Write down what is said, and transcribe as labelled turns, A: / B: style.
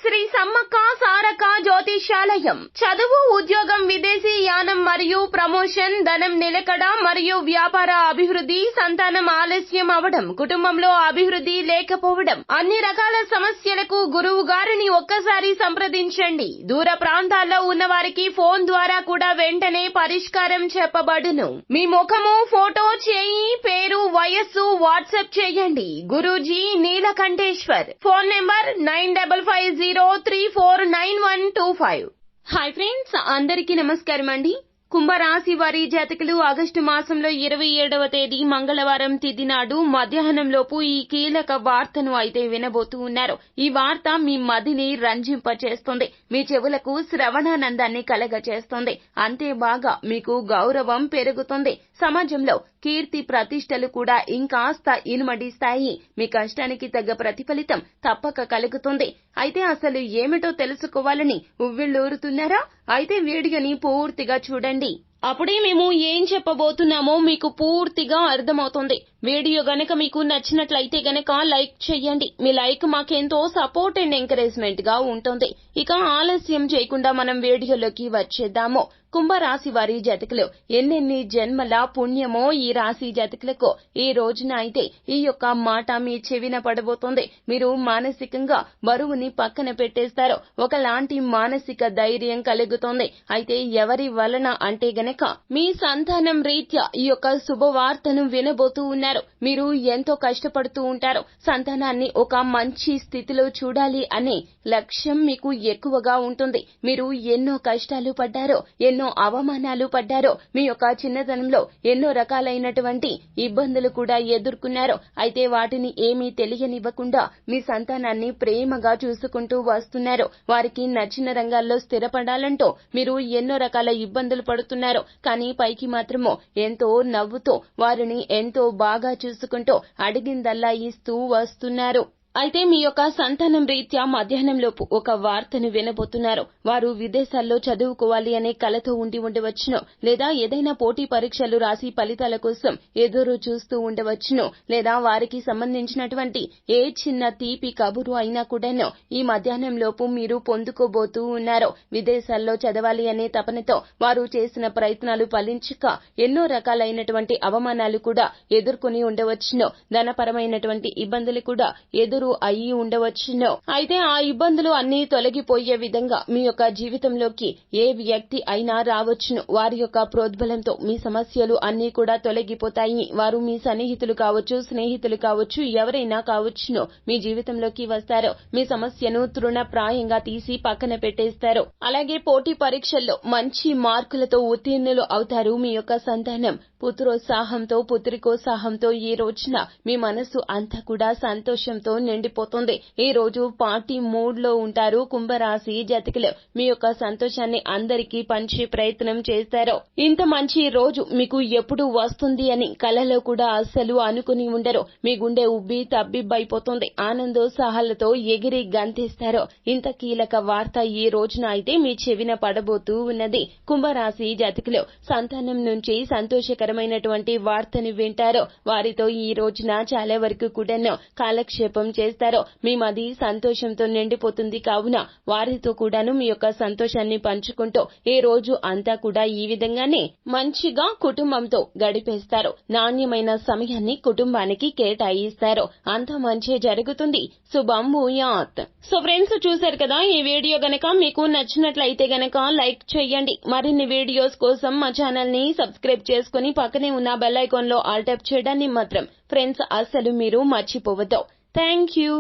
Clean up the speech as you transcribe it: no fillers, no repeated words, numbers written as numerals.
A: శ్రీ సమ్మక్క సారక్క జ్యోతిష్యాలయం. చదువు, ఉద్యోగం, విదేశీ యానం మరియు ప్రమోషన్, ధనం నిలకడ మరియు వ్యాపార అభివృద్ధి, సంతానం ఆలస్యం అవడం, కుటుంబంలో అభివృద్ధి లేకపోవడం, అన్ని రకాల సమస్యలకు గురువు గారిని ఒక్కసారి సంప్రదించండి. దూర ప్రాంతాల్లో ఉన్న వారికి ఫోన్ ద్వారా కూడా వెంటనే పరిష్కారం చెప్పబడును. మీ ముఖము, ఫోటో, చేయి, పేరు, వయస్సు వాట్సాప్ చేయండి. Guruji Neelakanteshwar. Phone number 9550349125. Hi friends, అందరికీ నమస్కారం అండి. కుంభరాశి వారి జాతకులు ఆగస్టు మాసంలో 27వ తేదీ మంగళవారం తిథి నాడు మధ్యాహ్నంలోపు ఈ కీలక వార్తను అయితే వినబోతూ ఉన్నారు. ఈ వార్త మీ మదిని రంజింపచేస్తుంది, మీ చెవులకు శ్రవణానందాన్ని కలగచేస్తుంది. అంతే బాగా మీకు గౌరవం పెరుగుతుంది. సమాజంలో కీర్తి ప్రతిష్టలు కూడా ఇంకాస్త ఇనుమడిస్తాయి. మీ కష్టానికి తగ్గ ప్రతిఫలితం తప్పక కలుగుతుంది. అయితే అసలు ఏమిటో తెలుసుకోవాలని ఉవ్విళ్లూరుతున్నారా? అయితే వీడియోని పూర్తిగా చూడండి. అప్పుడే మేము ఏం చెప్పబోతున్నామో మీకు పూర్తిగా అర్థమవుతుంది. వీడియో గనక మీకు నచ్చినట్లయితే గనక లైక్ చేయండి. మీ లైక్ మాకెంతో సపోర్ట్ అండ్ ఎంకరేజ్మెంట్ గా ఉంటుంది. ఇక ఆలస్యం చేయకుండా మనం వీడియోలోకి వచ్చేద్దాము. కుంభరాశి వారి జాతకులు ఎన్నెన్ని జన్మల పుణ్యమో ఈ రాశి జాతకులకు ఈ రోజున అయితే ఈ యొక్క మాట మీ చెవిన పడబోతుంది. మీరు మానసికంగా బరువుని పక్కన పెట్టేస్తారు. ఒకలాంటి మానసిక ధైర్యం కలుగుతుంది. అయితే ఎవరి వలన అంటే గనక మీ సంతానం రీత్యా ఈ యొక్క శుభవార్తను వినబోతూ ఉన్నారు. మీరు ఎంతో కష్టపడుతూ ఉంటారు. సంతానాన్ని ఒక మంచి స్థితిలో చూడాలి అనే లక్ష్యం మీకు ఎక్కువగా ఉంటుంది. మీరు ఎన్నో కష్టాలు పడ్డారో, ఎన్నో అవమానాలు పడ్డారో, మీ యొక్క చిన్నతనంలో ఎన్నో రకాలైనటువంటి ఇబ్బందులు కూడా ఎదుర్కొన్నారు. అయితే వాటిని ఏమీ తెలియనివ్వకుండా మీ సంతానాన్ని ప్రేమగా చూసుకుంటూ వస్తున్నారు. వారికి నచ్చిన రంగాల్లో స్థిరపడాలంటూ మీరు ఎన్నో రకాల ఇబ్బందులు పడుతున్నారు. కానీ పైకి మాత్రమో ఎంతో నవ్వుతూ వారిని ఎంతో బాగా చూసుకుంటూ అడిగిందల్లా ఇస్తూ వస్తున్నారు. అయితే మీ యొక్క సంతానం రీత్యా మధ్యాహ్నంలోపు ఒక వార్తను వినబోతున్నారు. వారు విదేశాల్లో చదువుకోవాలి అనే కలతో ఉండి ఉండవచ్చును, లేదా ఏదైనా పోటీ పరీక్షలు రాసి ఫలితాల కోసం ఎదురు చూస్తూ ఉండవచ్చును, లేదా వారికి సంబంధించినటువంటి ఏ చిన్న తీపి కబురు అయినా కూడాను ఈ మధ్యాహ్నంలోపు మీరు పొందుకోబోతూ ఉన్నారు. విదేశాల్లో చదవాలి అనే తపనతో వారు చేసిన ప్రయత్నాలు ఫలించక ఎన్నో రకాలైనటువంటి అవమానాలు కూడా ఎదుర్కొని ఉండవచ్చును. ధనపరమైనటువంటి ఇబ్బందులు కూడా ఎదురు అయ్యి ఉండవచ్చును. అయితే ఆ ఇబ్బందులు అన్ని తొలగిపోయే విధంగా మీ యొక్క జీవితంలోకి ఏ వ్యక్తి అయినా రావచ్చును. వారి యొక్క ప్రోద్బలంతో మీ సమస్యలు అన్ని కూడా తొలగిపోతాయి. వారు మీ సన్నిహితులు కావచ్చు, స్నేహితులు కావచ్చు, ఎవరైనా కావచ్చును. మీ జీవితంలోకి వస్తారు. మీ సమస్యను తృణప్రాయంగా తీసి పక్కన పెట్టేస్తారు. అలాగే పోటీ పరీక్షల్లో మంచి మార్కులతో ఉత్తీర్ణులు అవుతారు మీ యొక్క సంతానం. పుత్రోత్సాహంతో, పుత్రికోత్సాహంతో ఈ రోజున మీ మనసు అంతా కూడా సంతోషంతో నిండిపోతుంది. ఈ రోజు పార్టీ మూడ్ లో ఉంటారు కుంభరాశి జాతకులు. మీ యొక్క సంతోషాన్ని అందరికీ పంచే ప్రయత్నం చేస్తారు. ఇంత మంచి రోజు మీకు ఎప్పుడు వస్తుంది అని కలలో కూడా అస్సలు అనుకుని ఉండరు. మీ గుండె ఉబ్బి తబ్బిబ్బైపోతుంది. ఆనందోత్సాహాలతో ఎగిరి గంతేస్తారు. ఇంత కీలక వార్త ఈ రోజున అయితే మీ చెవిన పడబోతూ ఉన్నది. కుంభరాశి జాతకులు సంతానం నుంచి సంతోషకరమైనటువంటి వార్తని వింటారు. వారితో ఈ రోజున చాలా వరకు కూడాను కాలక్షేపం చేస్తారో మీ మది సంతోషంతో నిండిపోతుంది. కావున వారితో కూడాను మీ యొక్క సంతోషాన్ని పంచుకుంటూ ఈ రోజు అంతా కూడా ఈ విధంగానే మంచిగా కుటుంబంతో గడిపేస్తారు. నాణ్యమైన సమయాన్ని కుటుంబానికి కేటాయిస్తారు. అంత మంచి జరుగుతుంది. శుభం భూయాత్. సో ఫ్రెండ్స్, చూశారు కదా, ఈ వీడియో గనక మీకు నచ్చినట్లయితే గనక లైక్ చేయండి. మరిన్ని వీడియోస్ కోసం మా ఛానల్ ని సబ్స్క్రైబ్ చేసుకుని పక్కనే ఉన్న బెల్ ఐకాన్ లో ఆల్ ట్యాప్ చేయడాన్ని మాత్రం ఫ్రెండ్స్ అస్సలు మీరు మర్చిపోవద్దు. Thank you.